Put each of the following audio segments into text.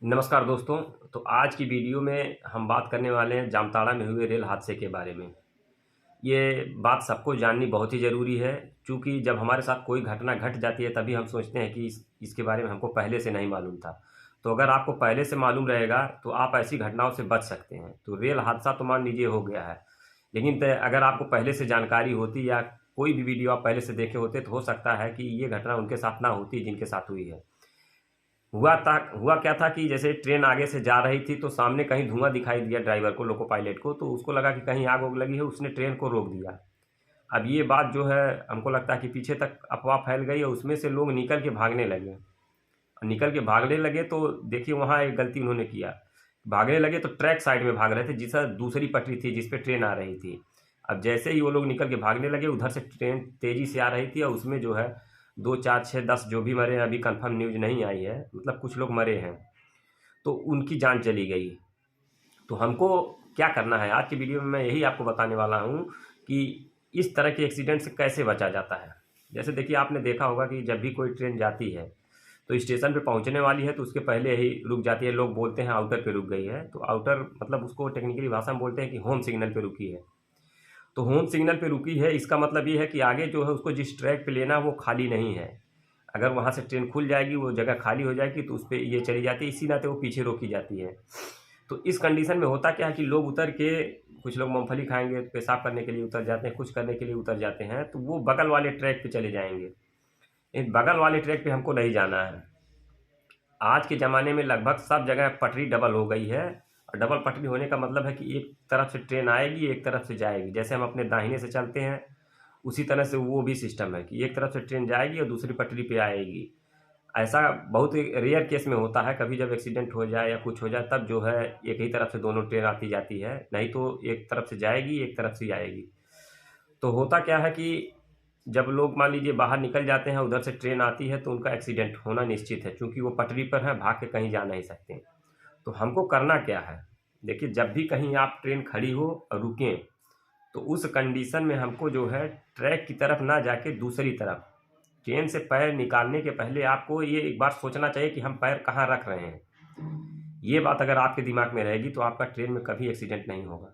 नमस्कार दोस्तों। तो आज की वीडियो में हम बात करने वाले हैं जामताड़ा में हुए रेल हादसे के बारे में। ये बात सबको जाननी बहुत ही ज़रूरी है, चूँकि जब हमारे साथ कोई घटना घट जाती है तभी हम सोचते हैं कि इसके बारे में हमको पहले से नहीं मालूम था। तो अगर आपको पहले से मालूम रहेगा तो आप ऐसी घटनाओं से बच सकते हैं। तो रेल हादसा तो मान लीजिए हो गया है, लेकिन अगर आपको पहले से जानकारी होती या कोई भी वीडियो आप पहले से देखे होते तो हो सकता है कि ये घटना उनके साथ ना होती जिनके साथ हुई है। हुआ क्या था कि जैसे ट्रेन आगे से जा रही थी तो सामने कहीं धुआं दिखाई दिया ड्राइवर को, लोको पायलट को, तो उसको लगा कि कहीं आग वोग लगी है, उसने ट्रेन को रोक दिया। अब ये बात जो है हमको लगता है कि पीछे तक अफवाह फैल गई और उसमें से लोग निकल के भागने लगे। निकल के भागने लगे तो देखिए वहाँ एक गलती उन्होंने किया। भागने लगे तो ट्रैक साइड में भाग रहे थे, जिस दूसरी पटरी थी जिस पे ट्रेन आ रही थी। अब जैसे ही वो लोग निकल के भागने लगे, उधर से ट्रेन तेज़ी से आ रही थी और उसमें जो है 2, 4, 6, 10 जो भी मरे हैं, अभी कंफर्म न्यूज़ नहीं आई है, मतलब कुछ लोग मरे हैं, तो उनकी जान चली गई। तो हमको क्या करना है, आज की वीडियो में मैं यही आपको बताने वाला हूँ कि इस तरह के एक्सीडेंट से कैसे बचा जाता है। जैसे देखिए, आपने देखा होगा कि जब भी कोई ट्रेन जाती है तो स्टेशन पे पहुंचने वाली है तो उसके पहले ही रुक जाती है। लोग बोलते हैं आउटर पे रुक गई है, तो आउटर मतलब उसको टेक्निकली भाषा में बोलते हैं कि होम सिग्नल पे रुकी है। तो होम सिग्नल पे रुकी है, इसका मतलब ये है कि आगे जो है उसको जिस ट्रैक पे लेना वो खाली नहीं है। अगर वहाँ से ट्रेन खुल जाएगी, वो जगह खाली हो जाएगी, तो उस पर ये चली जाती है, इसी नाते वो पीछे रोकी जाती है। तो इस कंडीशन में होता क्या है कि लोग उतर के, कुछ लोग मूँगफली खाएँगे, पेशाब करने के लिए उतर जाते हैं, कुछ करने के लिए उतर जाते हैं, तो वो बगल वाले ट्रैक पे चले जाएँगे। इस बगल वाले ट्रैक पे हमको नहीं जाना है। आज के ज़माने में लगभग सब जगह पटरी डबल हो गई है, और डबल पटरी होने का मतलब है कि एक तरफ से ट्रेन आएगी, एक तरफ से जाएगी। जैसे हम अपने दाहिने से चलते हैं, उसी तरह से वो भी सिस्टम है कि एक तरफ से ट्रेन जाएगी और दूसरी पटरी पे आएगी। ऐसा बहुत ही रेयर केस में होता है, कभी जब एक्सीडेंट हो जाए या कुछ हो जाए तब जो है एक ही तरफ से दोनों ट्रेन आती जाती है, नहीं तो एक तरफ से जाएगी, एक तरफ से आएगी। तो होता क्या है कि जब लोग मान लीजिए बाहर निकल जाते हैं, उधर से ट्रेन आती है, तो उनका एक्सीडेंट होना निश्चित है, क्योंकि वो पटरी पर है, भाग के कहीं जा नहीं सकते। तो हमको करना क्या है, देखिए, जब भी कहीं आप ट्रेन खड़ी हो और रुकें, तो उस कंडीशन में हमको जो है ट्रैक की तरफ ना जाके दूसरी तरफ, ट्रेन से पैर निकालने के पहले आपको ये एक बार सोचना चाहिए कि हम पैर कहाँ रख रहे हैं। ये बात अगर आपके दिमाग में रहेगी तो आपका ट्रेन में कभी एक्सीडेंट नहीं होगा।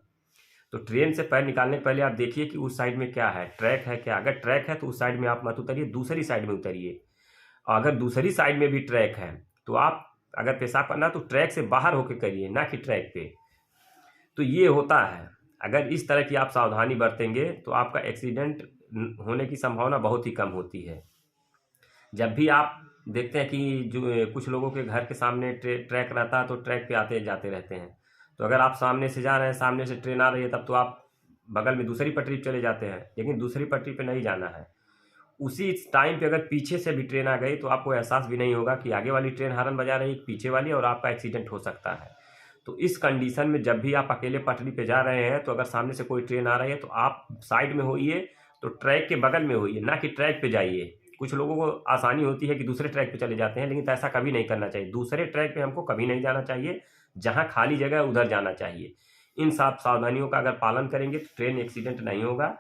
तो ट्रेन से पैर निकालने के पहले आप देखिए कि उस साइड में क्या है, ट्रैक है क्या। अगर ट्रैक है तो उस साइड में आप मत उतरिए, दूसरी साइड में उतरिए। और अगर दूसरी साइड में भी ट्रैक है तो आप, अगर पेशाब करना तो ट्रैक से बाहर होकर करिए, ना कि ट्रैक पे। तो ये होता है, अगर इस तरह की आप सावधानी बरतेंगे तो आपका एक्सीडेंट होने की संभावना बहुत ही कम होती है। जब भी आप देखते हैं कि जो कुछ लोगों के घर के सामने ट्रैक रहता है तो ट्रैक पे आते जाते रहते हैं, तो अगर आप सामने से जा रहे हैं, सामने से ट्रेन आ रही है, तब तो आप बगल में दूसरी पटरी पे चले जाते हैं, लेकिन दूसरी पटरी पे नहीं जाना है। उसी टाइम पे अगर पीछे से भी ट्रेन आ गई तो आपको एहसास भी नहीं होगा कि आगे वाली ट्रेन हॉर्न बजा रही है, पीछे वाली, और आपका एक्सीडेंट हो सकता है। तो इस कंडीशन में जब भी आप अकेले पटरी पे जा रहे हैं, तो अगर सामने से कोई ट्रेन आ रही है तो आप साइड में होइए, तो ट्रैक के बगल में होइए, ना कि ट्रैक पे जाइए। कुछ लोगों को आसानी होती है कि दूसरे ट्रैक पे चले जाते हैं, लेकिन ऐसा कभी नहीं करना चाहिए। दूसरे ट्रैक पे हमको कभी नहीं जाना चाहिए, जहाँ खाली जगह है उधर जाना चाहिए। इन सब सावधानियों का अगर पालन करेंगे तो ट्रेन एक्सीडेंट नहीं होगा।